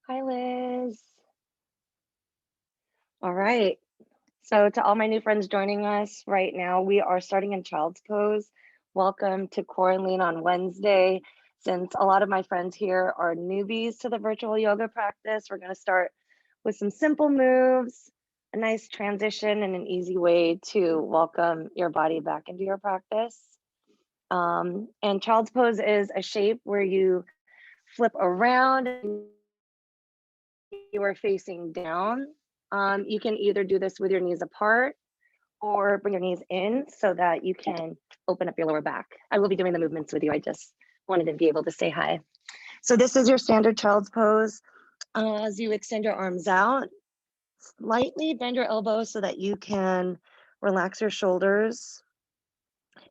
Hi, Liz. All right. So, to all my new friends joining us right now, we are starting in child's pose. Welcome to quaranLEAN on Wednesday. Since a lot of my friends here are newbies to the virtual yoga practice, we're going to start with some simple moves, a nice transition, and an easy way to welcome your body back into your practice. And child's pose is a shape where you flip around and you are facing down. You can either do this with your knees apart or bring your knees in so that you can open up your lower back. I will be doing the movements with you. I just wanted to be able to say hi. So this is your standard child's pose. As you extend your arms out, slightly bend your elbows so that you can relax your shoulders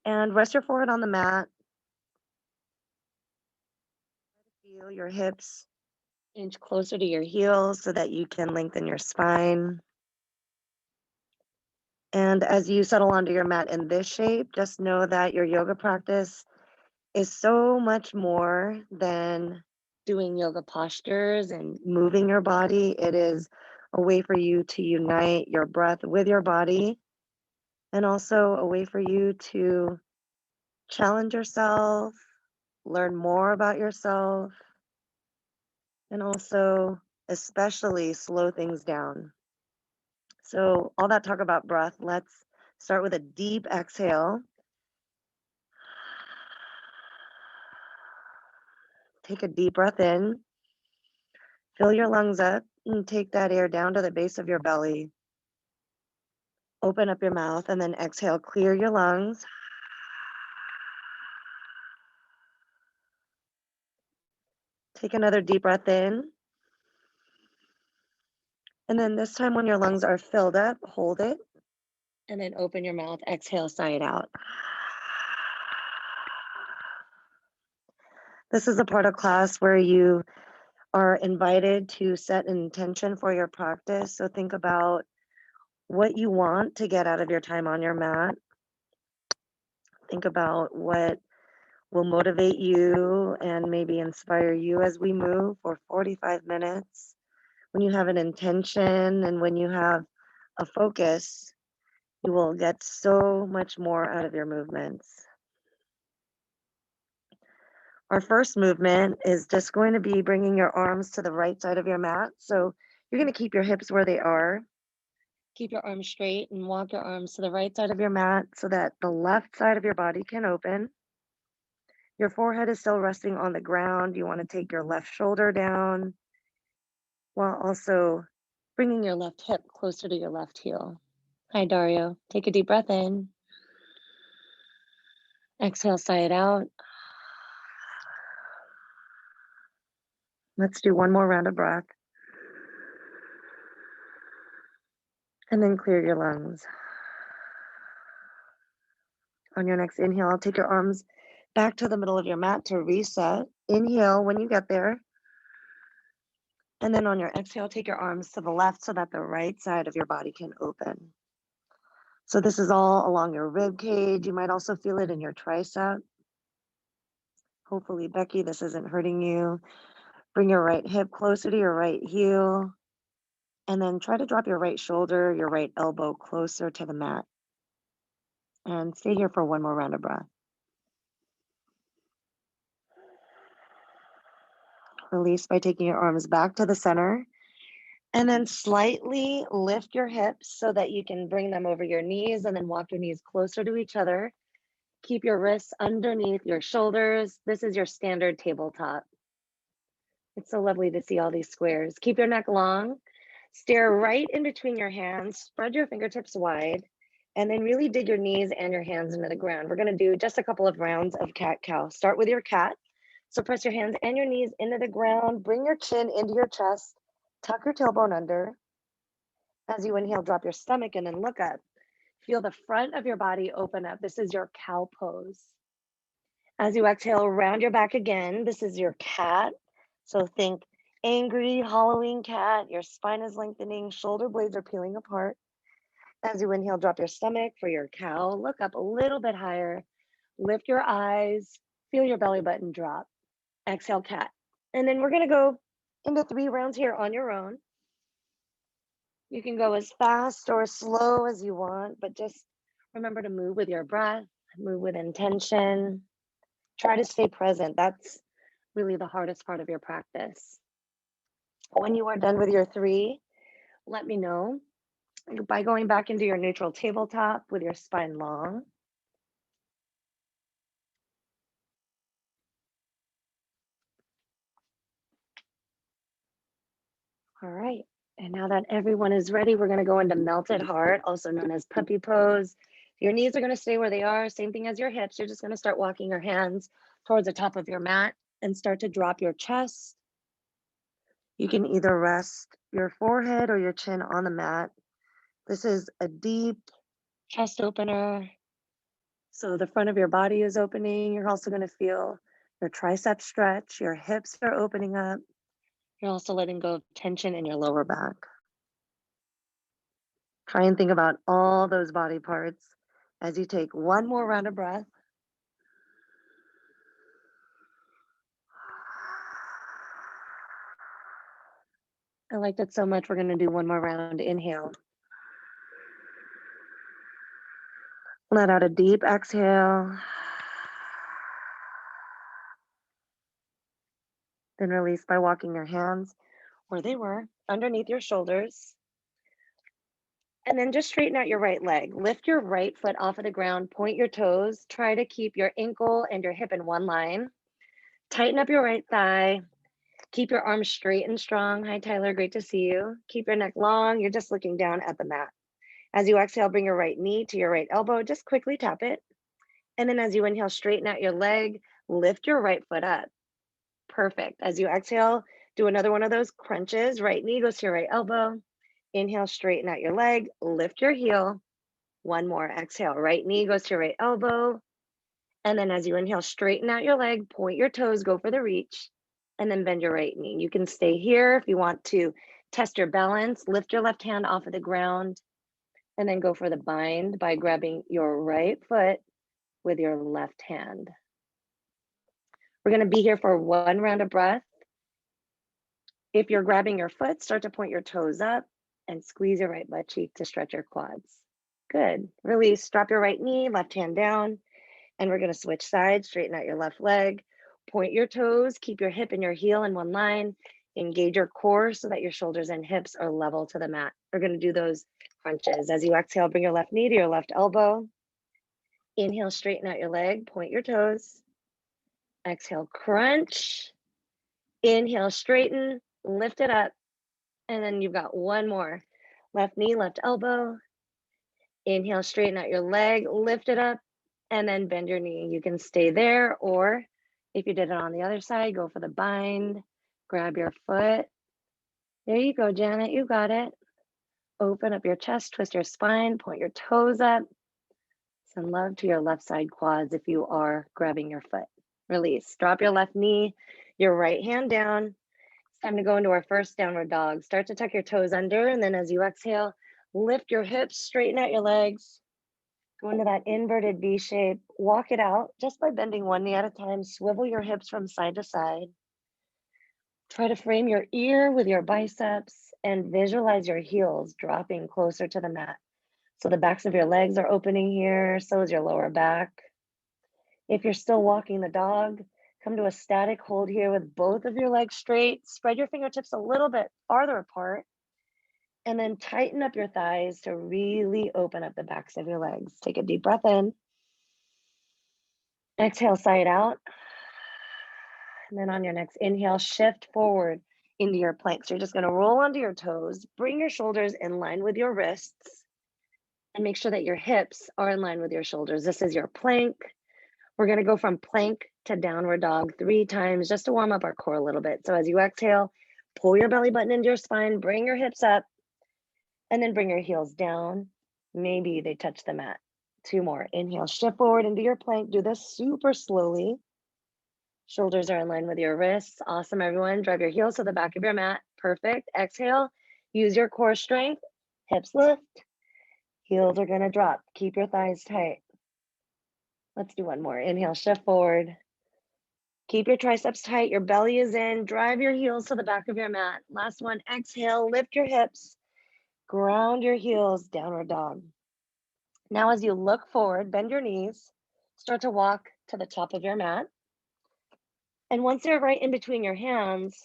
and rest your forehead on the mat. Feel your hips inch closer to your heels so that you can lengthen your spine. And as you settle onto your mat in this shape, just know that your yoga practice is so much more than doing yoga postures and moving your body. It is a way for you to unite your breath with your body, and also a way for you to challenge yourself, learn more about yourself, and also especially slow things down. So all that talk about breath, let's start with a deep exhale. Take a deep breath in, fill your lungs up, and take that air down to the base of your belly. Open up your mouth and then exhale, clear your lungs. Take another deep breath in. And then this time when your lungs are filled up, hold it. And then open your mouth, exhale, sigh it out. This is a part of class where you are invited to set an intention for your practice. So think about what you want to get out of your time on your mat. Think about what will motivate you and maybe inspire you as we move for 45 minutes. When you have an intention and when you have a focus, you will get so much more out of your movements. Our first movement is just going to be bringing your arms to the right side of your mat. So you're going to keep your hips where they are. Keep your arms straight and walk your arms to the right side of your mat so that the left side of your body can open. Your forehead is still resting on the ground. You want to take your left shoulder down while also bringing your left hip closer to your left heel. Hi, Dario. Take a deep breath in. Exhale, sigh it out. Let's do one more round of breath. And then clear your lungs. On your next inhale, take your arms back to the middle of your mat to reset. Inhale when you get there. And then on your exhale, take your arms to the left so that the right side of your body can open. So this is all along your rib cage. You might also feel it in your tricep. Hopefully, Becky, this isn't hurting you. Bring your right hip closer to your right heel. And then try to drop your right shoulder, your right elbow closer to the mat. And stay here for one more round of breath. Release by taking your arms back to the center. And then slightly lift your hips so that you can bring them over your knees and then walk your knees closer to each other. Keep your wrists underneath your shoulders. This is your standard tabletop. It's so lovely to see all these squares. Keep your neck long. Stare right in between your hands. Spread your fingertips wide. And then really dig your knees and your hands into the ground. We're going to do just a couple of rounds of cat-cow. Start with your cat. So press your hands and your knees into the ground. Bring your chin into your chest. Tuck your tailbone under. As you inhale, drop your stomach and then look up. Feel the front of your body open up. This is your cow pose. As you exhale, round your back again. This is your cat. So think angry, hollowing cat. Your spine is lengthening, shoulder blades are peeling apart. As you inhale, drop your stomach for your cow. Look up a little bit higher. Lift your eyes. Feel your belly button drop. Exhale, cat. And then we're going to go into 3 rounds here on your own. You can go as fast or as slow as you want, but just remember to move with your breath, move with intention. Try to stay present. That's really the hardest part of your practice. When you are done with your 3, let me know by going back into your neutral tabletop with your spine long. All right. And now that everyone is ready, we're going to go into melted heart, also known as puppy pose. Your knees are going to stay where they are. Same thing as your hips. You're just going to start walking your hands towards the top of your mat and start to drop your chest. You can either rest your forehead or your chin on the mat. This is a deep chest opener. So the front of your body is opening. You're also going to feel your triceps stretch. Your hips are opening up. You're also letting go of tension in your lower back. Try and think about all those body parts as you take one more round of breath. I liked it so much. We're going to do one more round. Inhale. Let out a deep exhale. Then release by walking your hands where they were, underneath your shoulders. And then just straighten out your right leg. Lift your right foot off of the ground, point your toes. Try to keep your ankle and your hip in one line. Tighten up your right thigh. Keep your arms straight and strong. Hi, Tyler. Great to see you. Keep your neck long. You're just looking down at the mat. As you exhale, bring your right knee to your right elbow. Just quickly tap it. And then as you inhale, straighten out your leg. Lift your right foot up. Perfect. As you exhale, do another one of those crunches. Right knee goes to your right elbow. Inhale, straighten out your leg. Lift your heel. One more. Exhale. Right knee goes to your right elbow. And then as you inhale, straighten out your leg. Point your toes. Go for the reach. And then bend your right knee. You can stay here if you want to test your balance. Lift your left hand off of the ground. And then go for the bind by grabbing your right foot with your left hand. We're going to be here for one round of breath. If you're grabbing your foot, start to point your toes up and squeeze your right butt cheek to stretch your quads. Good. Release. Drop your right knee, left hand down. And we're going to switch sides. Straighten out your left leg. Point your toes. Keep your hip and your heel in one line. Engage your core so that your shoulders and hips are level to the mat. We're going to do those crunches. As you exhale, bring your left knee to your left elbow. Inhale, straighten out your leg. Point your toes. Exhale, crunch. Inhale, straighten. Lift it up. And then you've got one more. Left knee, left elbow. Inhale, straighten out your leg, lift it up, and then bend your knee. You can stay there, or if you did it on the other side, go for the bind, grab your foot. There you go, Janet, you got it. Open up your chest, twist your spine, point your toes up. Send love to your left side quads if you are grabbing your foot. Release, drop your left knee, your right hand down. It's time to go into our first downward dog. Start to tuck your toes under, and then as you exhale, lift your hips, straighten out your legs. Go into that inverted V shape. Walk it out just by bending one knee at a time. Swivel your hips from side to side. Try to frame your ear with your biceps and visualize your heels dropping closer to the mat. So the backs of your legs are opening here, so is your lower back. If you're still walking the dog, come to a static hold here with both of your legs straight. Spread your fingertips a little bit farther apart. And then tighten up your thighs to really open up the backs of your legs. Take a deep breath in. Exhale, sigh it out. And then on your next inhale, shift forward into your plank. So you're just going to roll onto your toes, bring your shoulders in line with your wrists, and make sure that your hips are in line with your shoulders. This is your plank. We're going to go from plank to downward dog 3 times just to warm up our core a little bit. So as you exhale, pull your belly button into your spine, bring your hips up, and then bring your heels down. Maybe they touch the mat. 2 more. Inhale, shift forward into your plank. Do this super slowly. Shoulders are in line with your wrists. Awesome, everyone. Drive your heels to the back of your mat. Perfect. Exhale. Use your core strength. Hips lift. Heels are going to drop. Keep your thighs tight. Let's do one more. Inhale, shift forward. Keep your triceps tight, your belly is in, drive your heels to the back of your mat. Last one, exhale, lift your hips, ground your heels, downward dog. Now as you look forward, bend your knees, start to walk to the top of your mat. And once they're right in between your hands,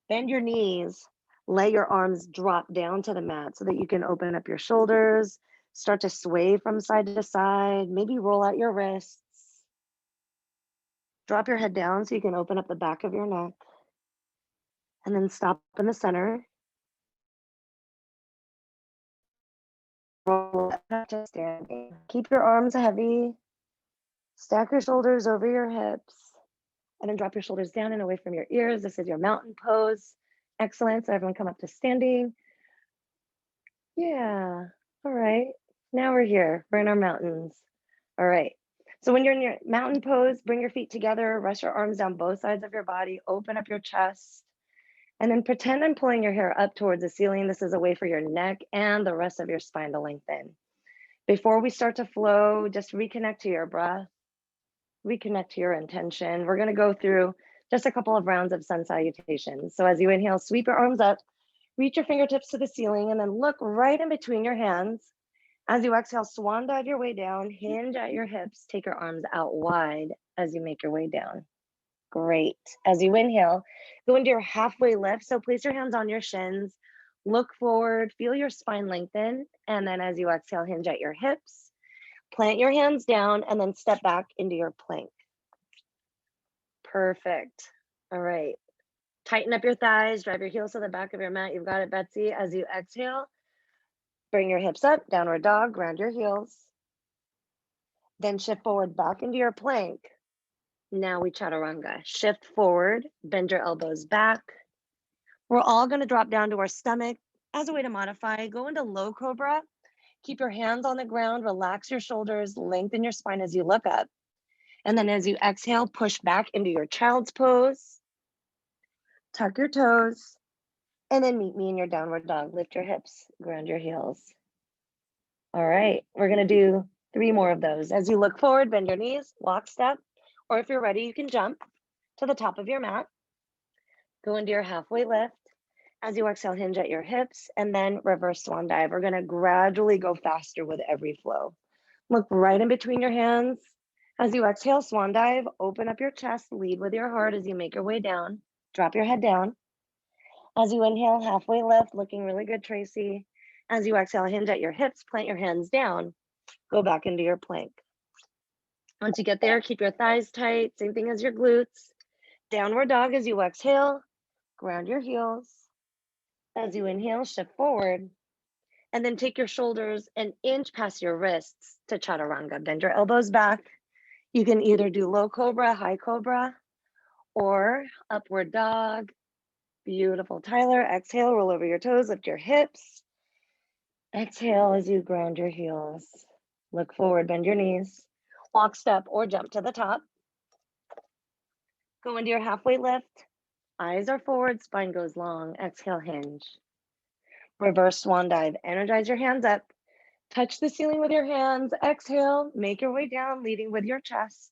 bend your knees, let your arms drop down to the mat so that you can open up your shoulders, start to sway from side to side, maybe roll out your wrists. Drop your head down so you can open up the back of your neck. And then stop in the center. Roll up to standing. Keep your arms heavy. Stack your shoulders over your hips. And then drop your shoulders down and away from your ears. This is your mountain pose. Excellent. So everyone come up to standing. Yeah. All right. Now we're here. We're in our mountains. All right. So when you're in your mountain pose, bring your feet together, rest your arms down both sides of your body, open up your chest, and then pretend I'm pulling your hair up towards the ceiling. This is a way for your neck and the rest of your spine to lengthen. Before we start to flow, just reconnect to your breath, reconnect to your intention. We're going to go through just a couple of rounds of sun salutations. So as you inhale, sweep your arms up, reach your fingertips to the ceiling, and then look right in between your hands. As you exhale, swan dive your way down, hinge at your hips, take your arms out wide as you make your way down. Great. As you inhale, go into your halfway lift. So place your hands on your shins, look forward, feel your spine lengthen. And then as you exhale, hinge at your hips, plant your hands down, and then step back into your plank. Perfect. All right. Tighten up your thighs, drive your heels to the back of your mat. You've got it, Betsy. As you exhale, bring your hips up, downward dog, ground your heels. Then shift forward back into your plank. Now we chaturanga. Shift forward, bend your elbows back. We're all going to drop down to our stomach. As a way to modify, go into low cobra. Keep your hands on the ground, relax your shoulders, lengthen your spine as you look up. And then as you exhale, push back into your child's pose. Tuck your toes. And then meet me in your downward dog. Lift your hips, ground your heels. All right, we're going to do 3 more of those. As you look forward, bend your knees, walk step, or if you're ready, you can jump to the top of your mat. Go into your halfway lift. As you exhale, hinge at your hips, and then reverse swan dive. We're going to gradually go faster with every flow. Look right in between your hands. As you exhale, swan dive, open up your chest, lead with your heart as you make your way down. Drop your head down. As you inhale, halfway lift, looking really good, Tracy. As you exhale, hinge at your hips, plant your hands down, go back into your plank. Once you get there, keep your thighs tight, same thing as your glutes. Downward dog as you exhale, ground your heels. As you inhale, shift forward, and then take your shoulders an inch past your wrists to chaturanga. Bend your elbows back. You can either do low cobra, high cobra, or upward dog. Beautiful, Tyler. Exhale, roll over your toes, lift your hips. Exhale as you ground your heels. Look forward, bend your knees. Walk, step, or jump to the top. Go into your halfway lift. Eyes are forward, spine goes long. Exhale, hinge. Reverse swan dive. Energize your hands up. Touch the ceiling with your hands. Exhale, make your way down, leading with your chest.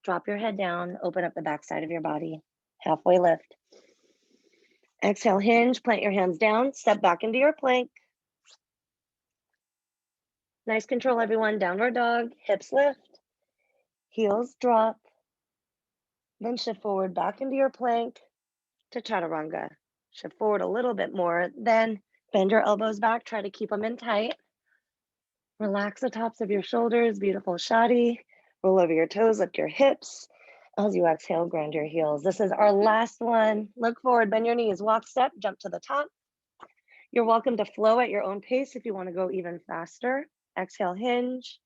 Drop your head down, open up the backside of your body. Halfway lift. Exhale, hinge, plant your hands down, step back into your plank. Nice control, everyone. Downward dog, hips lift, heels drop. Then shift forward back into your plank to chaturanga. Shift forward a little bit more, then bend your elbows back, try to keep them in tight. Relax the tops of your shoulders, beautiful shadi. Roll over your toes, lift your hips. As you exhale, ground your heels. This is our last one. Look forward, bend your knees, walk step, jump to the top. You're welcome to flow at your own pace if you want to go even faster. Exhale, hinge.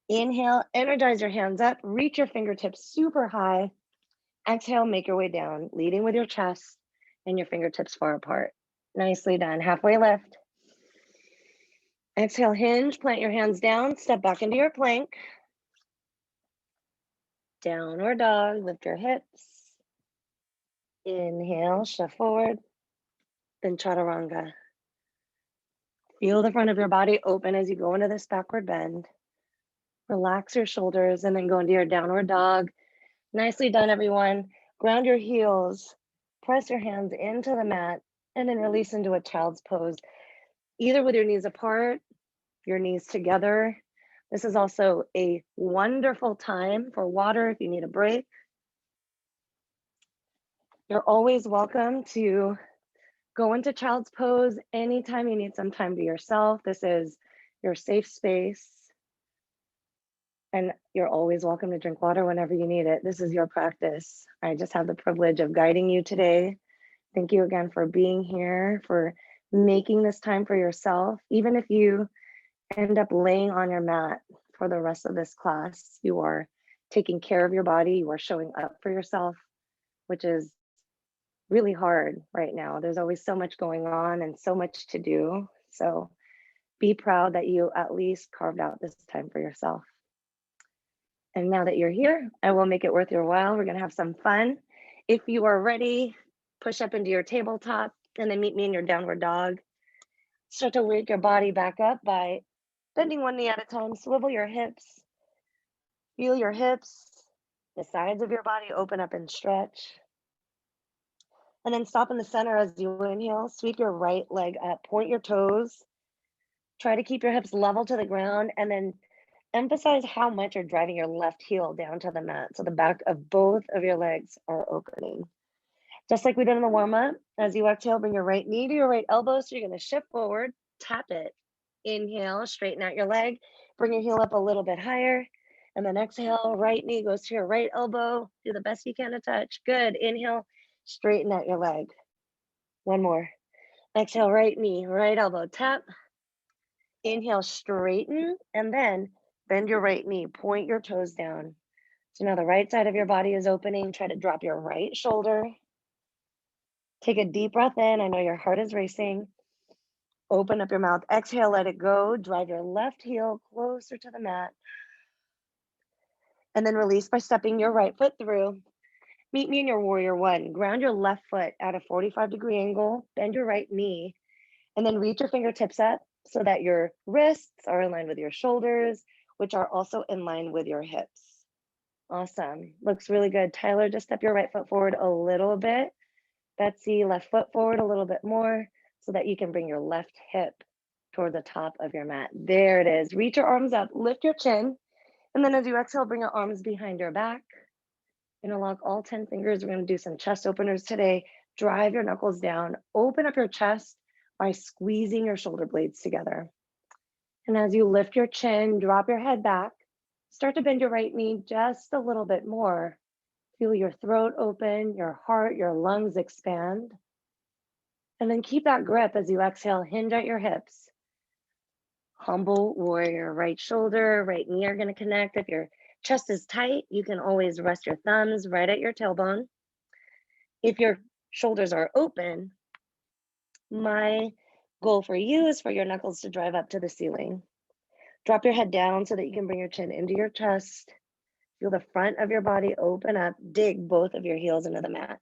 Inhale, energize your hands up, reach your fingertips super high. Exhale, make your way down, leading with your chest and your fingertips far apart. Nicely done. Halfway lift. Exhale, hinge, plant your hands down, step back into your plank. Downward dog, lift your hips. Inhale, shift forward, then chaturanga. Feel the front of your body open as you go into this backward bend. Relax your shoulders and then go into your downward dog. Nicely done, everyone. Ground your heels, press your hands into the mat, and then release into a child's pose, either with your knees apart, your knees together. This is also a wonderful time for water if you need a break. You're always welcome to go into child's pose anytime you need some time to yourself. This is your safe space. And you're always welcome to drink water whenever you need it. This is your practice. I just have the privilege of guiding you today. Thank you again for being here, for making this time for yourself. Even if you end up laying on your mat for the rest of this class, you are taking care of your body, you are showing up for yourself, which is really hard right now. There's always so much going on and so much to do. So be proud that you at least carved out this time for yourself. And now that you're here, I will make it worth your while. We're gonna have some fun. If you are ready, push up into your tabletop and then meet me in your downward dog. Start to wake your body back up by bending one knee at a time. Swivel your hips, feel your hips, the sides of your body open up and stretch. And then stop in the center as you inhale, sweep your right leg up, point your toes, try to keep your hips level to the ground, and then emphasize how much you're driving your left heel down to the mat. So the back of both of your legs are opening. Just like we did in the warm up, as you exhale, bring your right knee to your right elbow. So you're going to shift forward, tap it. Inhale, straighten out your leg, bring your heel up a little bit higher. And then exhale, right knee goes to your right elbow. Do the best you can to touch. Good. Inhale, straighten out your leg. One more. Exhale, right knee, right elbow, tap. Inhale, straighten, and then bend your right knee, point your toes down. So now the right side of your body is opening. Try to drop your right shoulder. Take a deep breath in. I know your heart is racing. Open up your mouth. Exhale, let it go. Drive your left heel closer to the mat. And then release by stepping your right foot through. Meet me in your warrior one. Ground your left foot at a 45-degree angle. Bend your right knee. And then reach your fingertips up so that your wrists are in line with your shoulders, which are also in line with your hips. Awesome. Looks really good. Tyler, just step your right foot forward a little bit. Betsy, left foot forward a little bit more so that you can bring your left hip toward the top of your mat. There it is. Reach your arms up, lift your chin. And then as you exhale, bring your arms behind your back. Interlock all 10 fingers. We're going to do some chest openers today. Drive your knuckles down. Open up your chest by squeezing your shoulder blades together. And as you lift your chin, drop your head back. Start to bend your right knee just a little bit more. Feel your throat open, your heart, your lungs expand. And then keep that grip as you exhale, hinge at your hips. Humble warrior, right shoulder, right knee are going to connect. If your chest is tight, you can always rest your thumbs right at your tailbone. If your shoulders are open, my goal for you is for your knuckles to drive up to the ceiling. Drop your head down so that you can bring your chin into your chest. Feel the front of your body open up. Dig both of your heels into the mat.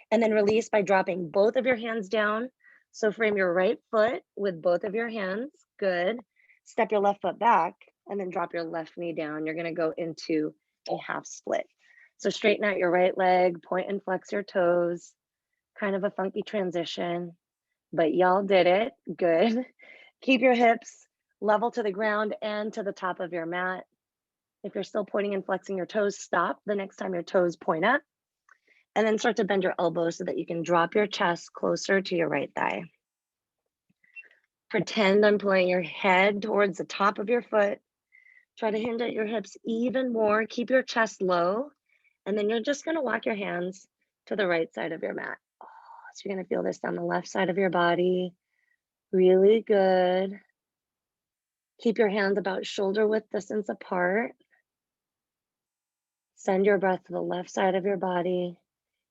And then release by dropping both of your hands down. So frame your right foot with both of your hands. Good. Step your left foot back and then drop your left knee down. You're going to go into a half split. So straighten out your right leg, point and flex your toes. Kind of a funky transition, but y'all did it. Good. Keep your hips level to the ground and to the top of your mat. If you're still pointing and flexing your toes, stop the next time your toes point up. And then start to bend your elbows so that you can drop your chest closer to your right thigh. Pretend I'm pulling your head towards the top of your foot. Try to hinge at your hips even more. Keep your chest low. And then you're just going to walk your hands to the right side of your mat. So you're going to feel this down the left side of your body. Really good. Keep your hands about shoulder width distance apart. Send your breath to the left side of your body.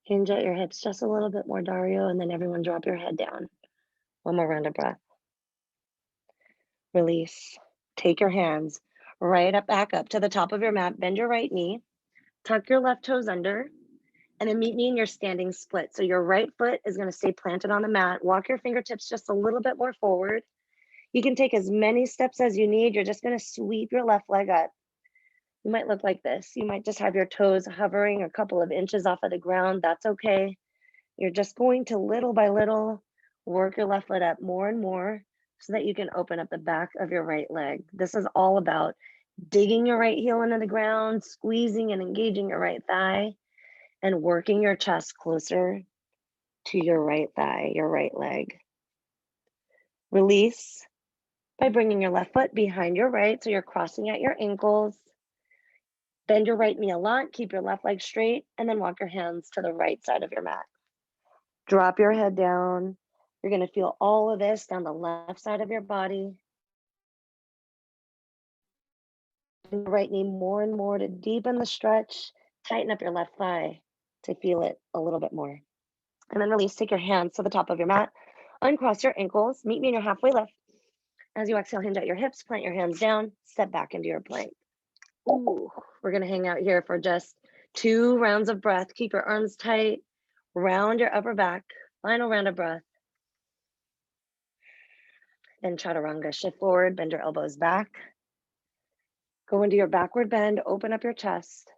Hinge at your hips just a little bit more, Dario, and then everyone drop your head down. One more round of breath. Release. Take your hands right up, back up to the top of your mat. Bend your right knee. Tuck your left toes under. And then meet me in your standing split. So your right foot is going to stay planted on the mat. Walk your fingertips just a little bit more forward. You can take as many steps as you need. You're just going to sweep your left leg up. You might look like this. You might just have your toes hovering a couple of inches off of the ground. That's okay. You're just going to little by little work your left foot up more and more so that you can open up the back of your right leg. This is all about digging your right heel into the ground, squeezing and engaging your right thigh, and working your chest closer to your right thigh, your right leg. Release by bringing your left foot behind your right, so you're crossing at your ankles. Bend your right knee a lot, keep your left leg straight, and then walk your hands to the right side of your mat. Drop your head down. You're gonna feel all of this down the left side of your body. Bend your right knee more and more to deepen the stretch. Tighten up your left thigh to feel it a little bit more. And then release, take your hands to the top of your mat. Uncross your ankles, meet me in your halfway lift. As you exhale, hinge at your hips, plant your hands down, step back into your plank. Ooh, we're gonna hang out here for just 2 rounds of breath. Keep your arms tight, round your upper back. Final round of breath. Then chaturanga, shift forward, bend your elbows back. Go into your backward bend, open up your chest.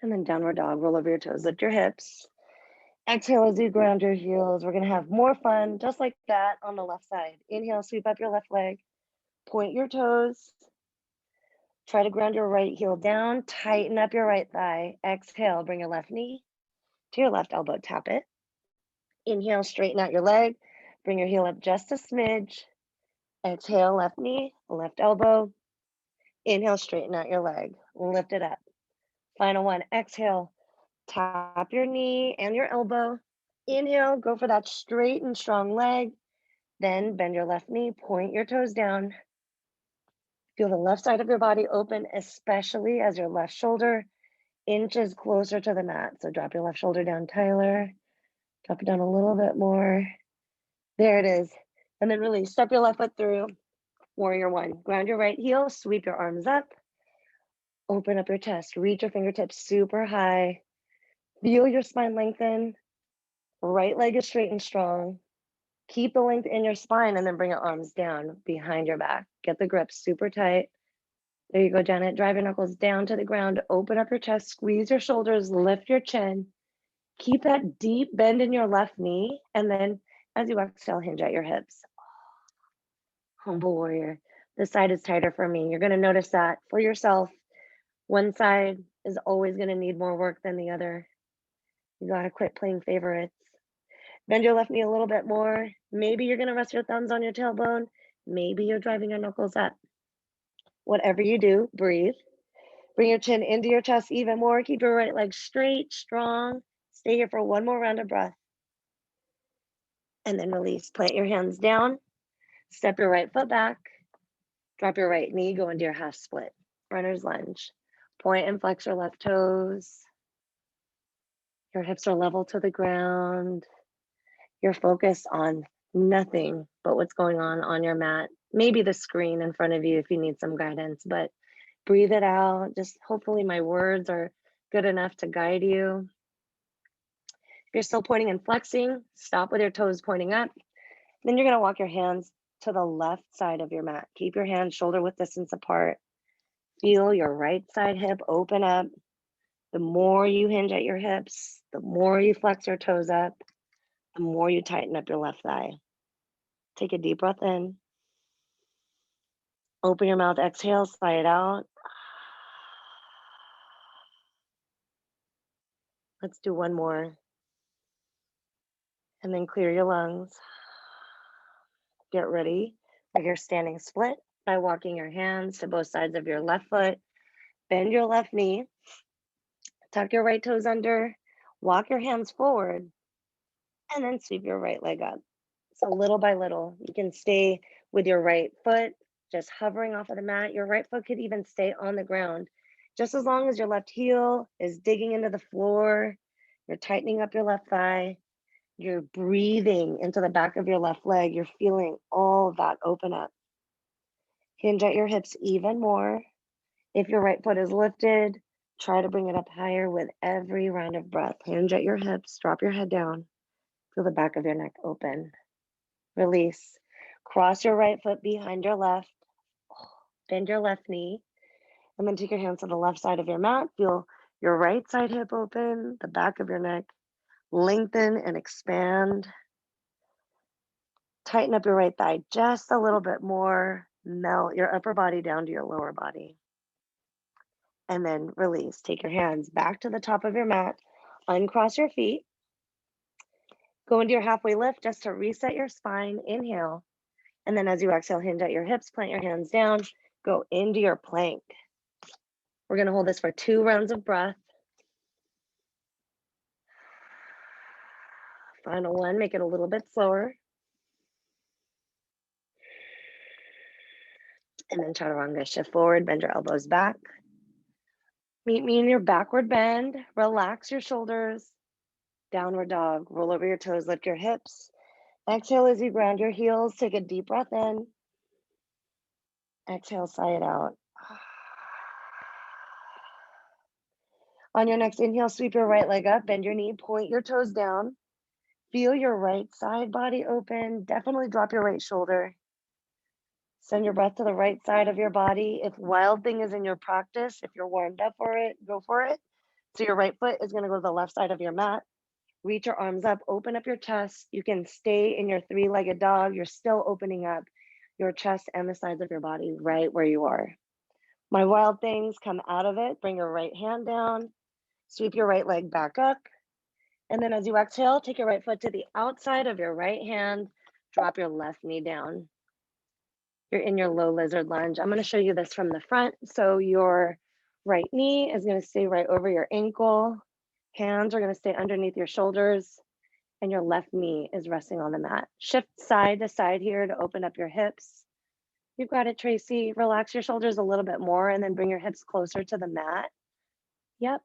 And then downward dog, roll over your toes, lift your hips. Exhale as you ground your heels. We're gonna have more fun just like that on the left side. Inhale, sweep up your left leg, point your toes. Try to ground your right heel down, tighten up your right thigh. Exhale, bring your left knee to your left elbow, tap it. Inhale, straighten out your leg, bring your heel up just a smidge. Exhale, left knee, left elbow. Inhale, straighten out your leg, lift it up. Final one, exhale, tap your knee and your elbow. Inhale, go for that straight and strong leg. Then bend your left knee, point your toes down. Feel the left side of your body open, especially as your left shoulder inches closer to the mat. So drop your left shoulder down, Tyler. Drop it down a little bit more. There it is. And then release. Step your left foot through. Warrior one. Ground your right heel, sweep your arms up. Open up your chest. Reach your fingertips super high. Feel your spine lengthen. Right leg is straight and strong. Keep the length in your spine and then bring your arms down behind your back. Get the grip super tight. There you go, Janet. Drive your knuckles down to the ground. Open up your chest. Squeeze your shoulders. Lift your chin. Keep that deep bend in your left knee. And then as you exhale, hinge at your hips. Humble warrior. This side is tighter for me. You're going to notice that for yourself. One side is always going to need more work than the other. You got to quit playing favorites. Bend your left knee a little bit more. Maybe you're going to rest your thumbs on your tailbone. Maybe you're driving your knuckles up. Whatever you do, breathe. Bring your chin into your chest even more. Keep your right leg straight, strong. Stay here for one more round of breath. And then release. Plant your hands down. Step your right foot back. Drop your right knee. Go into your half split. Runner's lunge. Point and flex your left toes. Your hips are level to the ground. You're focused on nothing but what's going on your mat. Maybe the screen in front of you if you need some guidance, but breathe it out. Just hopefully my words are good enough to guide you. If you're still pointing and flexing, stop with your toes pointing up. Then you're going to walk your hands to the left side of your mat. Keep your hands shoulder width distance apart. Feel your right side hip open up. The more you hinge at your hips, the more you flex your toes up, the more you tighten up your left thigh. Take a deep breath in. Open your mouth, exhale, sigh it out. Let's do one more. And then clear your lungs. Get ready for your standing split by walking your hands to both sides of your left foot. Bend your left knee. Tuck your right toes under. Walk your hands forward. And then sweep your right leg up. So little by little, you can stay with your right foot just hovering off of the mat. Your right foot could even stay on the ground. Just as long as your left heel is digging into the floor, you're tightening up your left thigh, you're breathing into the back of your left leg, you're feeling all of that open up. Hinge at your hips even more. If your right foot is lifted, try to bring it up higher with every round of breath. Hinge at your hips, drop your head down, feel the back of your neck open. Release. Cross your right foot behind your left. Bend your left knee. And then take your hands to the left side of your mat. Feel your right side hip open, the back of your neck lengthen and expand. Tighten up your right thigh just a little bit more. Melt your upper body down to your lower body. And then release. Take your hands back to the top of your mat. Uncross your feet. Go into your halfway lift just to reset your spine. Inhale. And then as you exhale, hinge at your hips, plant your hands down. Go into your plank. We're going to hold this for 2 rounds of breath. Final one, make it a little bit slower. And then chaturanga, shift forward, bend your elbows back. Meet me in your backward bend. Relax your shoulders. Downward dog, roll over your toes, lift your hips. Exhale as you ground your heels. Take a deep breath in. Exhale, sigh it out. On your next inhale, sweep your right leg up, bend your knee, point your toes down. Feel your right side body open. Definitely drop your right shoulder. Send your breath to the right side of your body. If Wild Thing is in your practice, if you're warmed up for it, go for it. So your right foot is going to go to the left side of your mat. Reach your arms up, open up your chest. You can stay in your 3-legged dog. You're still opening up your chest and the sides of your body right where you are. My Wild Things, come out of it. Bring your right hand down. Sweep your right leg back up. And then as you exhale, take your right foot to the outside of your right hand. Drop your left knee down. You're in your low lizard lunge. I'm going to show you this from the front. So your right knee is going to stay right over your ankle. Hands are going to stay underneath your shoulders. And your left knee is resting on the mat. Shift side to side here to open up your hips. You've got it, Tracy. Relax your shoulders a little bit more and then bring your hips closer to the mat. Yep.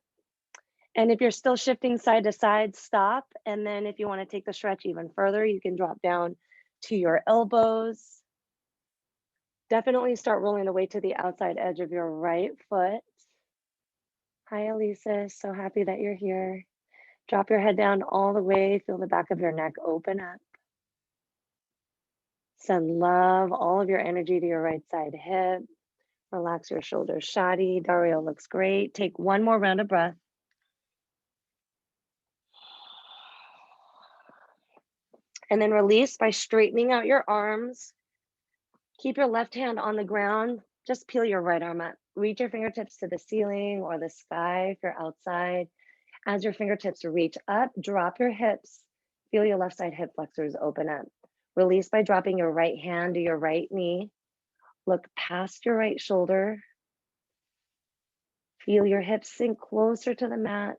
And if you're still shifting side to side, stop. And then if you want to take the stretch even further, you can drop down to your elbows. Definitely start rolling the weight to the outside edge of your right foot. Hi, Elisa. So happy that you're here. Drop your head down all the way. Feel the back of your neck open up. Send love, all of your energy to your right side hip. Relax your shoulders. Shadi, Dario looks great. Take one more round of breath. And then release by straightening out your arms. Keep your left hand on the ground. Just peel your right arm up. Reach your fingertips to the ceiling or the sky if you're outside. As your fingertips reach up, drop your hips. Feel your left side hip flexors open up. Release by dropping your right hand to your right knee. Look past your right shoulder. Feel your hips sink closer to the mat.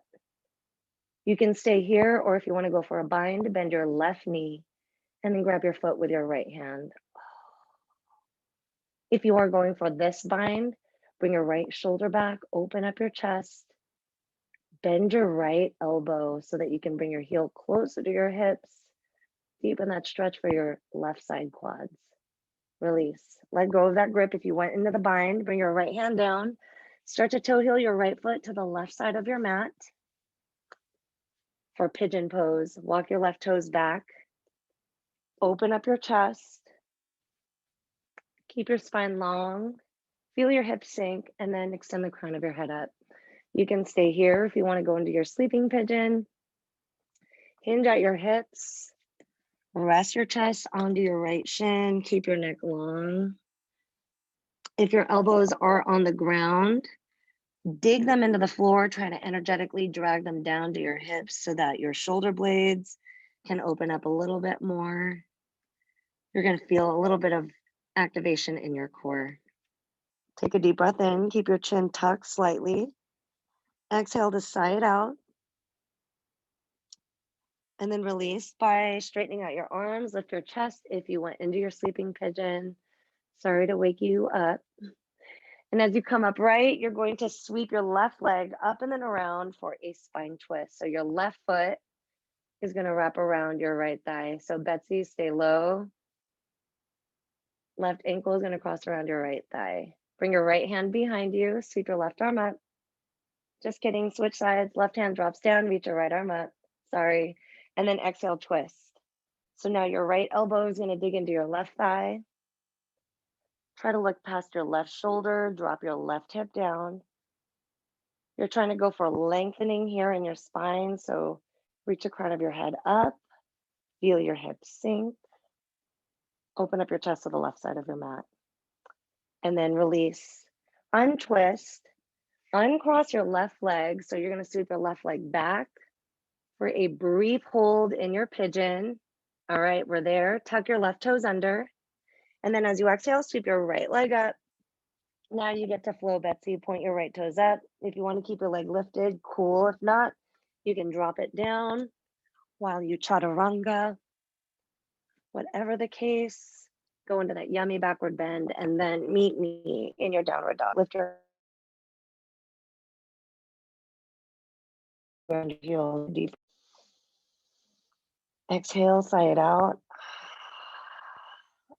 You can stay here, or if you want to go for a bind, bend your left knee and then grab your foot with your right hand. If you are going for this bind, bring your right shoulder back, open up your chest, bend your right elbow so that you can bring your heel closer to your hips. Deepen that stretch for your left side quads. Release. Let go of that grip. If you went into the bind, bring your right hand down. Start to toe heel your right foot to the left side of your mat. For pigeon pose, walk your left toes back. Open up your chest. Keep your spine long. Feel your hips sink and then extend the crown of your head up. You can stay here if you want to go into your sleeping pigeon. Hinge at your hips. Rest your chest onto your right shin. Keep your neck long. If your elbows are on the ground, dig them into the floor. Try to energetically drag them down to your hips so that your shoulder blades can open up a little bit more. You're going to feel a little bit of activation in your core. Take a deep breath in. Keep your chin tucked slightly. Exhale to sigh it out. And then release by straightening out your arms. Lift your chest if you went into your sleeping pigeon. Sorry to wake you up. And as you come upright, you're going to sweep your left leg up and then around for a spine twist. So your left foot is going to wrap around your right thigh. So Betsy, stay low. Left ankle is going to cross around your right thigh. Bring your right hand behind you. Sweep your left arm up. Just kidding. Switch sides. Left hand drops down. Reach your right arm up. Sorry. And then exhale, twist. So now your right elbow is going to dig into your left thigh. Try to look past your left shoulder, drop your left hip down. You're trying to go for lengthening here in your spine, so reach the crown of your head up, feel your hips sink, open up your chest to the left side of your mat, and then release. Untwist, uncross your left leg, so you're gonna sweep your left leg back for a brief hold in your pigeon. All right, we're there. Tuck your left toes under, and then as you exhale, sweep your right leg up. Now you get to flow, Betsy. Point your right toes up. If you want to keep your leg lifted, cool. If not, you can drop it down while you chaturanga. Whatever the case, go into that yummy backward bend and then meet me in your downward dog. Lift your heel deep. Exhale, sigh it out.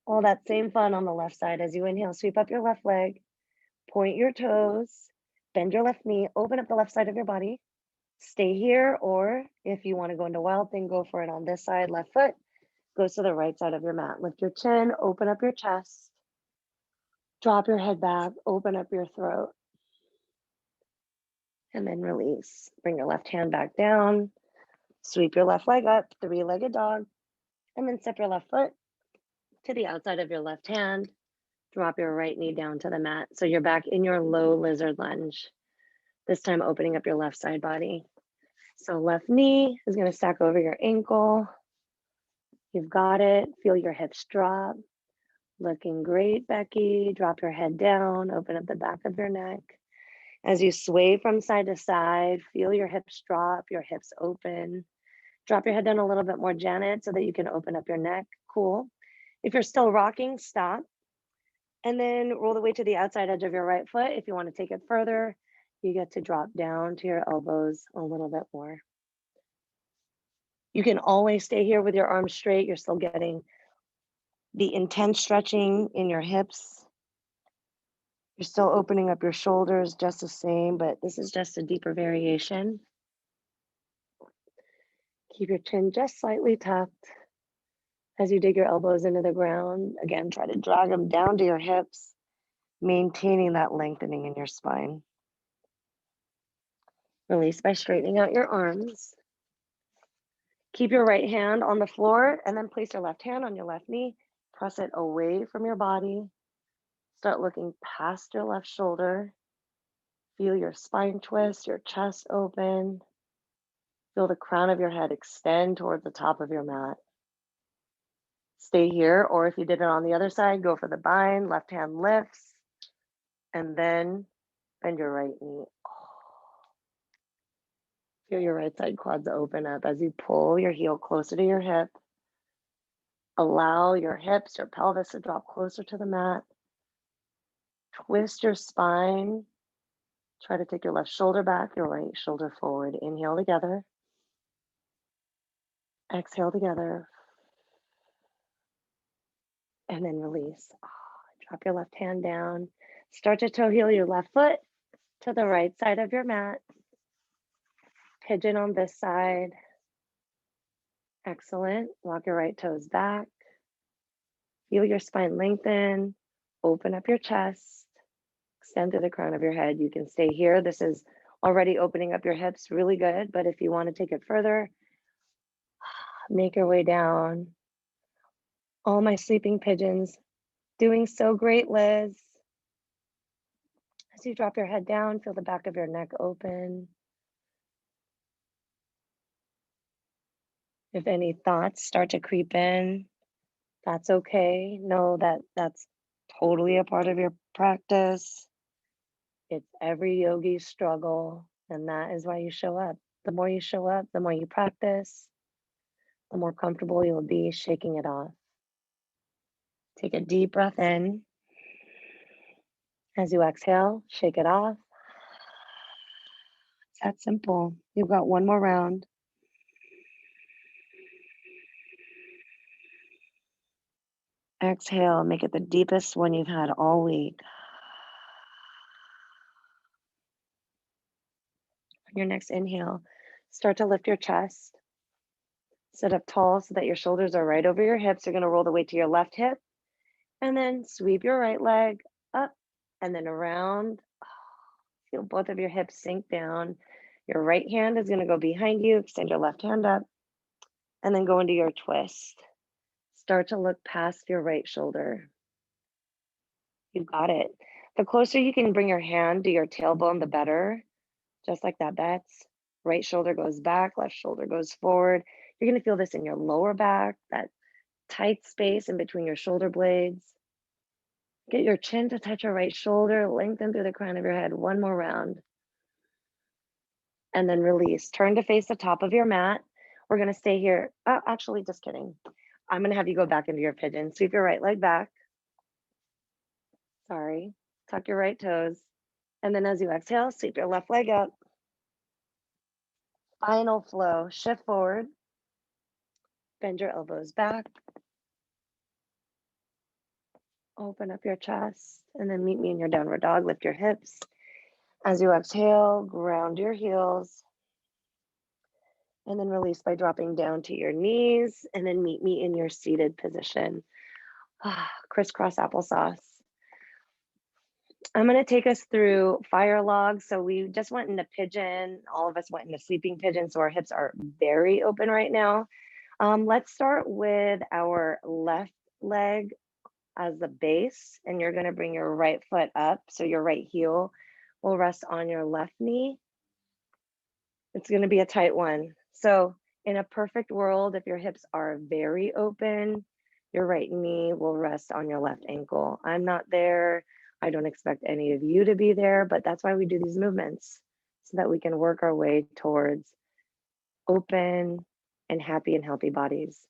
All that same fun on the left side. As you inhale, sweep up your left leg, point your toes, bend your left knee, open up the left side of your body. Stay here, or if you want to go into wild thing, go for it on this side. Left foot goes to the right side of your mat. Lift your chin, open up your chest, drop your head back, open up your throat, and then release. Bring your left hand back down, sweep your left leg up, three-legged dog, and then step your left foot to the outside of your left hand. Drop your right knee down to the mat. So you're back in your low lizard lunge. This time opening up your left side body. So left knee is going to stack over your ankle. You've got it. Feel your hips drop. Looking great, Becky. Drop your head down. Open up the back of your neck. As you sway from side to side, feel your hips drop, your hips open. Drop your head down a little bit more, Janet, so that you can open up your neck. Cool. If you're still rocking, stop. And then roll the weight to the outside edge of your right foot. If you want to take it further, you get to drop down to your elbows a little bit more. You can always stay here with your arms straight. You're still getting the intense stretching in your hips. You're still opening up your shoulders just the same, but this is just a deeper variation. Keep your chin just slightly tucked as you dig your elbows into the ground. Again, try to drag them down to your hips, maintaining that lengthening in your spine. Release by straightening out your arms. Keep your right hand on the floor and then place your left hand on your left knee. Press it away from your body. Start looking past your left shoulder. Feel your spine twist, your chest open. Feel the crown of your head extend towards the top of your mat. Stay here, or if you did it on the other side, go for the bind. Left hand lifts, and then bend your right knee. Feel your right side quads open up as you pull your heel closer to your hip. Allow your hips, your pelvis to drop closer to the mat. Twist your spine. Try to take your left shoulder back, your right shoulder forward. Inhale together. Exhale together. And then release. Drop your left hand down. Start to toe heel your left foot to the right side of your mat. Pigeon on this side. Excellent. Walk your right toes back. Feel your spine lengthen. Open up your chest. Extend to the crown of your head. You can stay here. This is already opening up your hips really good, but if you want to take it further, make your way down. All my sleeping pigeons doing so great, Liz. As you drop your head down, feel the back of your neck open. If any thoughts start to creep in, that's okay. Know that that's totally a part of your practice. It's every yogi's struggle, and that is why you show up. The more you show up, the more you practice, the more comfortable you'll be shaking it off. Take a deep breath in. As you exhale, shake it off. It's that simple. You've got one more round. Exhale, make it the deepest one you've had all week. On your next inhale, start to lift your chest. Sit up tall so that your shoulders are right over your hips. You're going to roll the weight to your left hip And then sweep your right leg up and then around. Feel both of your hips sink down. Your right hand is going to go behind you. Extend your left hand up and then go into your twist. Start to look past your right shoulder. You got it. The closer you can bring your hand to your tailbone, the better. Just like that. That's right shoulder goes back, left shoulder goes forward. You're going to feel this in your lower back, that tight space in between your shoulder blades. Get your chin to touch your right shoulder, lengthen through the crown of your head. One more round. And then release. Turn to face the top of your mat. We're going to stay here. Oh, actually, just kidding. I'm going to have you go back into your pigeon. Sweep your right leg back. Sorry. Tuck your right toes. And then as you exhale, sweep your left leg up. Final flow. Shift forward. Bend your elbows back. Open up your chest. And then meet me in your downward dog. Lift your hips. As you exhale, ground your heels. And then release by dropping down to your knees. And then meet me in your seated position. Crisscross applesauce. I'm going to take us through fire log. So we just went into pigeon. All of us went into sleeping pigeon. So our hips are very open right now. Let's start with our left leg as the base. And you're going to bring your right foot up. So your right heel will rest on your left knee. It's going to be a tight one. So in a perfect world, if your hips are very open, your right knee will rest on your left ankle. I'm not there. I don't expect any of you to be there, but that's why we do these movements so that we can work our way towards open and happy and healthy bodies.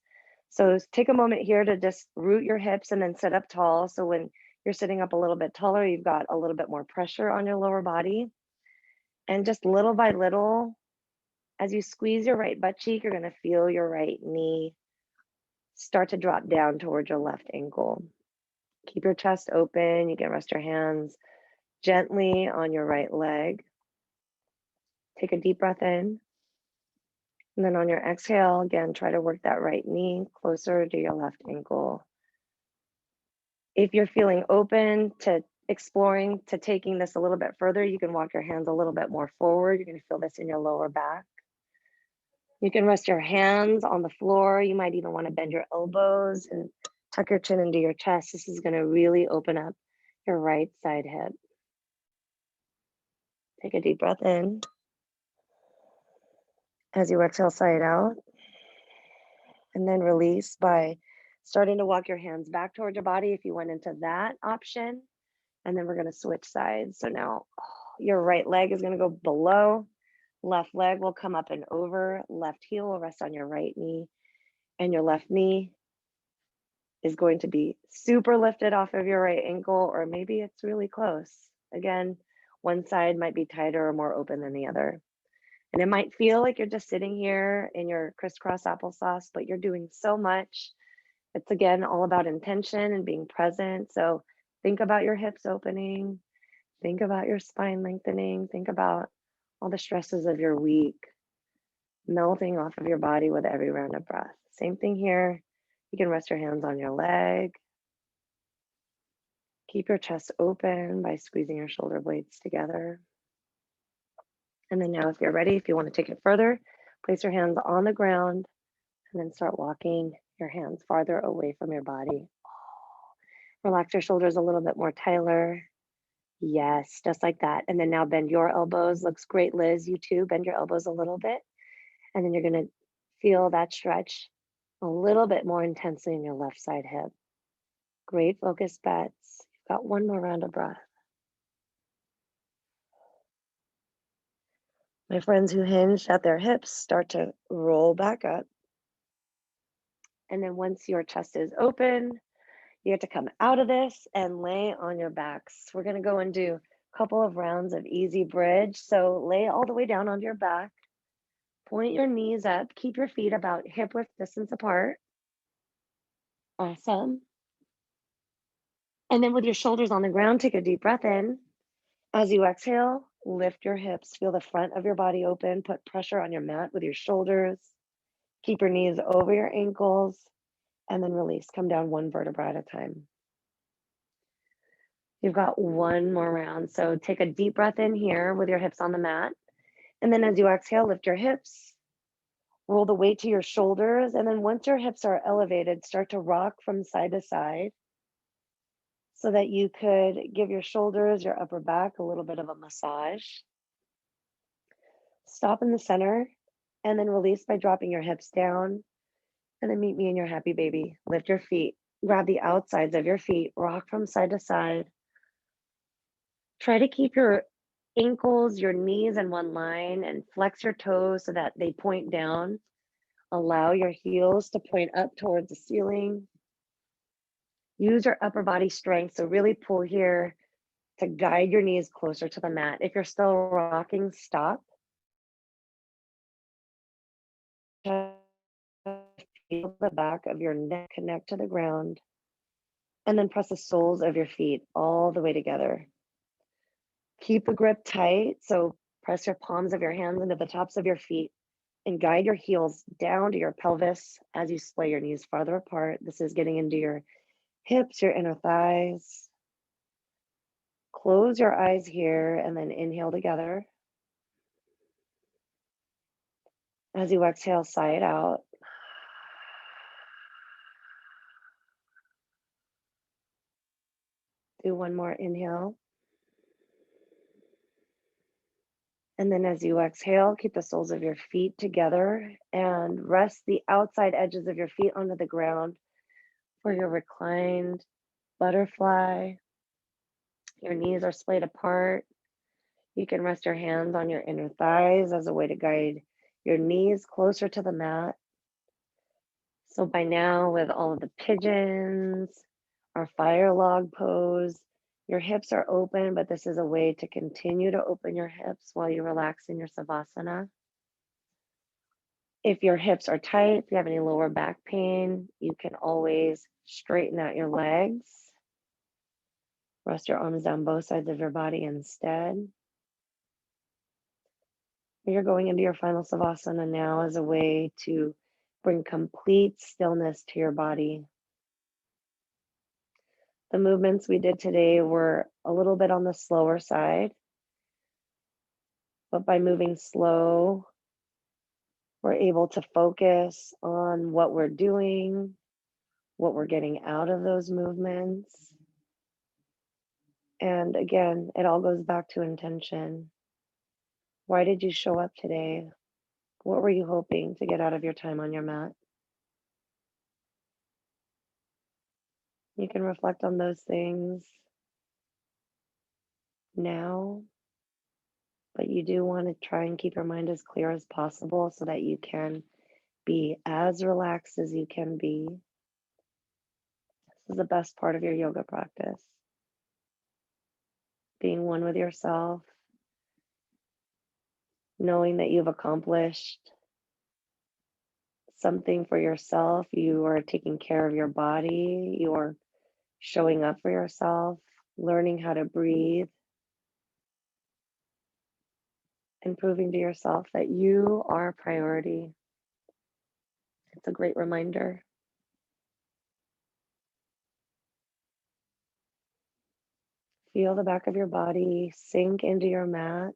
So take a moment here to just root your hips and then sit up tall. So when you're sitting up a little bit taller, you've got a little bit more pressure on your lower body. And just little by little, as you squeeze your right butt cheek, you're going to feel your right knee start to drop down towards your left ankle. Keep your chest open. You can rest your hands gently on your right leg. Take a deep breath in. And then on your exhale, again, try to work that right knee closer to your left ankle. If you're feeling open to exploring, to taking this a little bit further, you can walk your hands a little bit more forward. You're going to feel this in your lower back. You can rest your hands on the floor. You might even want to bend your elbows and tuck your chin into your chest. This is going to really open up your right side hip. Take a deep breath in. As you exhale, sigh it out. And then release by starting to walk your hands back towards your body if you went into that option. And then we're going to switch sides. So now your right leg is going to go below. Left leg will come up and over. Left heel will rest on your right knee. And your left knee is going to be super lifted off of your right ankle, or maybe it's really close. Again, one side might be tighter or more open than the other. And it might feel like you're just sitting here in your crisscross applesauce, but you're doing so much. It's again all about intention and being present. So think about your hips opening, think about your spine lengthening, think about all the stresses of your week melting off of your body with every round of breath. Same thing here. You can rest your hands on your leg. Keep your chest open by squeezing your shoulder blades together. And then now if you're ready, if you want to take it further, place your hands on the ground and then start walking your hands farther away from your body. Relax your shoulders a little bit more, Tyler. Yes, just like that. And then now bend your elbows. Looks great, Liz. You too. Bend your elbows a little bit. And then you're going to feel that stretch a little bit more intensely in your left side hip. Great focus bets. You've got one more round of breath. My friends who hinged at their hips start to roll back up. And then once your chest is open, you have to come out of this and lay on your backs. We're going to go and do a couple of rounds of easy bridge. So lay all the way down on your back. Point your knees up. Keep your feet about hip width distance apart. Awesome. And then with your shoulders on the ground, take a deep breath in. As you exhale, lift your hips. Feel the front of your body open. Put pressure on your mat with your shoulders. Keep your knees over your ankles. And then release. Come down one vertebra at a time. You've got one more round. So take a deep breath in here with your hips on the mat. And then as you exhale, lift your hips, roll the weight to your shoulders. And then once your hips are elevated, start to rock from side to side so that you could give your shoulders, your upper back a little bit of a massage. Stop in the center and then release by dropping your hips down. And then meet me in your happy baby. Lift your feet, grab the outsides of your feet, rock from side to side. Try to keep your ankles, your knees in one line and flex your toes so that they point down. Allow your heels to point up towards the ceiling. Use your upper body strength. So really pull here to guide your knees closer to the mat. If you're still rocking, stop. Feel the back of your neck connect to the ground. And then press the soles of your feet all the way together. Keep the grip tight. So press your palms of your hands into the tops of your feet and guide your heels down to your pelvis as you splay your knees farther apart. This is getting into your hips, your inner thighs. Close your eyes here and then inhale together. As you exhale, sigh it out. Do one more inhale. And then as you exhale, keep the soles of your feet together and rest the outside edges of your feet onto the ground for your reclined butterfly. Your knees are splayed apart. You can rest your hands on your inner thighs as a way to guide your knees closer to the mat. So by now, with all of the pigeons, our fire log pose, your hips are open, but this is a way to continue to open your hips while you relax in your savasana. If your hips are tight, if you have any lower back pain, you can always straighten out your legs. Rest your arms down both sides of your body instead. You're going into your final savasana now as a way to bring complete stillness to your body. The movements we did today were a little bit on the slower side, but by moving slow, we're able to focus on what we're doing, what we're getting out of those movements. And again, it all goes back to intention. Why did you show up today? What were you hoping to get out of your time on your mat? You can reflect on those things now, but you do want to try and keep your mind as clear as possible so that you can be as relaxed as you can be. This is the best part of your yoga practice. Being one with yourself, knowing that you've accomplished something for yourself, you are taking care of your body, you are showing up for yourself, learning how to breathe, and proving to yourself that you are a priority. It's a great reminder. Feel the back of your body sink into your mat.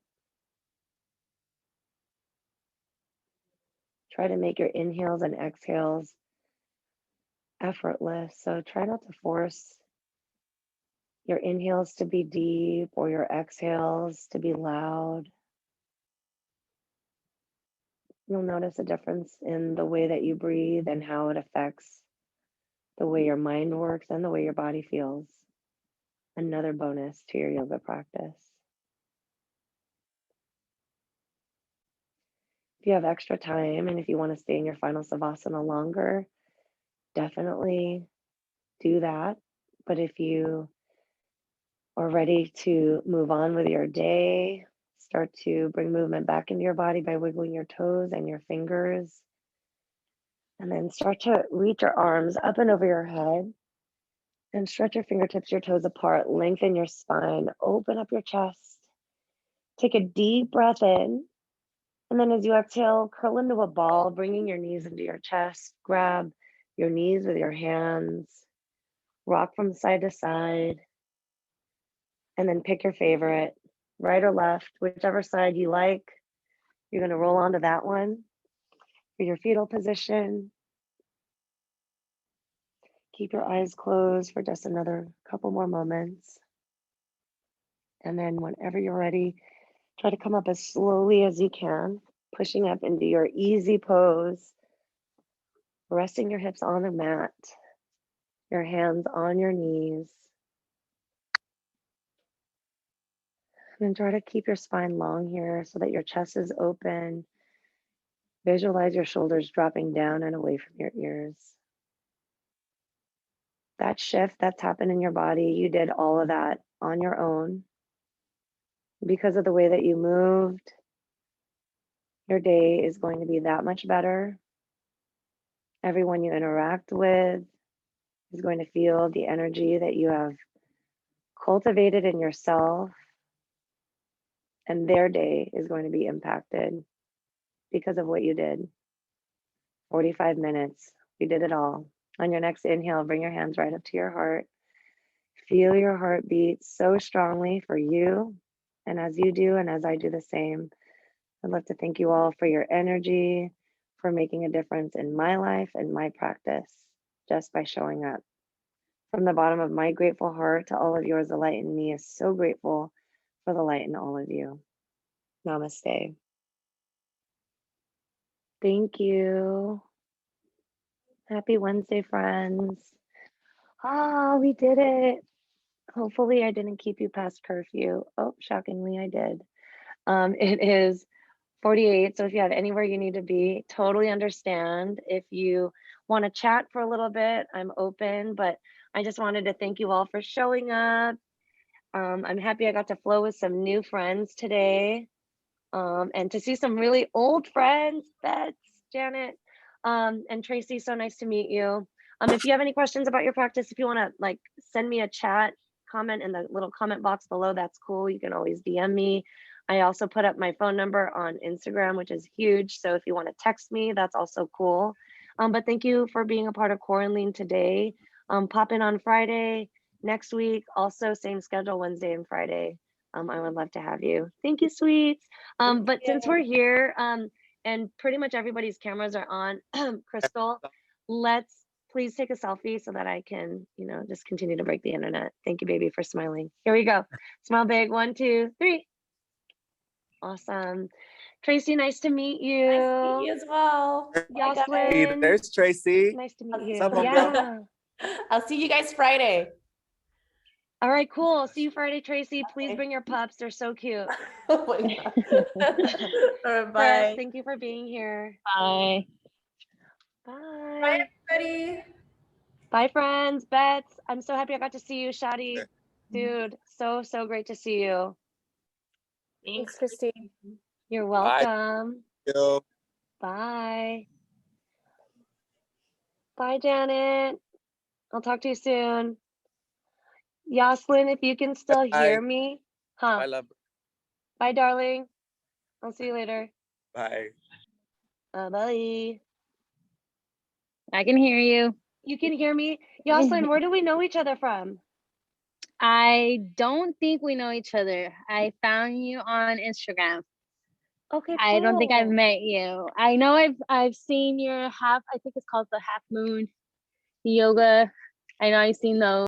Try to make your inhales and exhales effortless. So try not to force your inhales to be deep or your exhales to be loud. You'll notice a difference in the way that you breathe and how it affects the way your mind works and the way your body feels. Another bonus to your yoga practice. If you have extra time and if you want to stay in your final savasana longer, definitely do that. But if you are ready to move on with your day, start to bring movement back into your body by wiggling your toes and your fingers. And then start to reach your arms up and over your head and stretch your fingertips, your toes apart, lengthen your spine, open up your chest. Take a deep breath in. And then as you exhale, curl into a ball, bringing your knees into your chest. Grab your knees with your hands. Rock from side to side. And then pick your favorite, right or left, whichever side you like. You're going to roll onto that one for your fetal position. Keep your eyes closed for just another couple more moments. And then whenever you're ready, try to come up as slowly as you can, pushing up into your easy pose, resting your hips on the mat, your hands on your knees. And then try to keep your spine long here so that your chest is open. Visualize your shoulders dropping down and away from your ears. That shift that's happened in your body, you did all of that on your own. Because of the way that you moved, your day is going to be that much better. Everyone you interact with is going to feel the energy that you have cultivated in yourself, and their day is going to be impacted because of what you did. 45 minutes, we did it all. On your next inhale, bring your hands right up to your heart. Feel your heart beat so strongly for you. And as you do, and as I do the same, I'd love to thank you all for your energy, for making a difference in my life and my practice just by showing up. From the bottom of my grateful heart to all of yours, the light in me is so grateful for the light in all of you. Namaste. Thank you. Happy Wednesday, friends. Ah, we did it. Hopefully I didn't keep you past curfew. Oh, shockingly I did. It is 48, so if you have anywhere you need to be, totally understand. If you want to chat for a little bit, I'm open, but I just wanted to thank you all for showing up. I'm happy I got to flow with some new friends today, and to see some really old friends, Bets, Janet, and Tracy, so nice to meet you. If you have any questions about your practice, if you want to like send me a chat comment in the little comment box below, that's cool. You can always DM me. I also put up my phone number on Instagram, which is huge. So if you want to text me, that's also cool. But thank you for being a part of quaranLEAN today. Pop in on Friday next week. Also same schedule, Wednesday and Friday. I would love to have you. Thank you, sweets. But since we're here, and pretty much everybody's cameras are on, Crystal, let's please take a selfie so that I can, just continue to break the internet. Thank you, baby, for smiling. Here we go. Smile big. 1, 2, 3. Awesome. Tracy, nice to meet you. Nice to meet you as well. Yoslin. There's Tracy. Nice to meet you. What's up, yeah. I'll see you guys Friday. All right, cool. See you Friday, Tracy. Please bring your pups. They're so cute. Oh my God. All right, bye. Chris, thank you for being here. Bye. Bye. Bye, everybody. Bye, friends. Bets, I'm so happy I got to see you, Shadi. Dude, so great to see you. Thanks, Christine. You're welcome. Bye. Bye. Bye, Janet. I'll talk to you soon. Yoslin, if you can still hear me. Bye, love. Bye, darling. I'll see you later. Bye. Bye. I can hear you. You can hear me? Yoslin, where do we know each other from? I don't think we know each other. I found you on Instagram. Okay, cool. I don't think I've met you. I know I've seen your I think it's called the half moon yoga. I know I've seen those.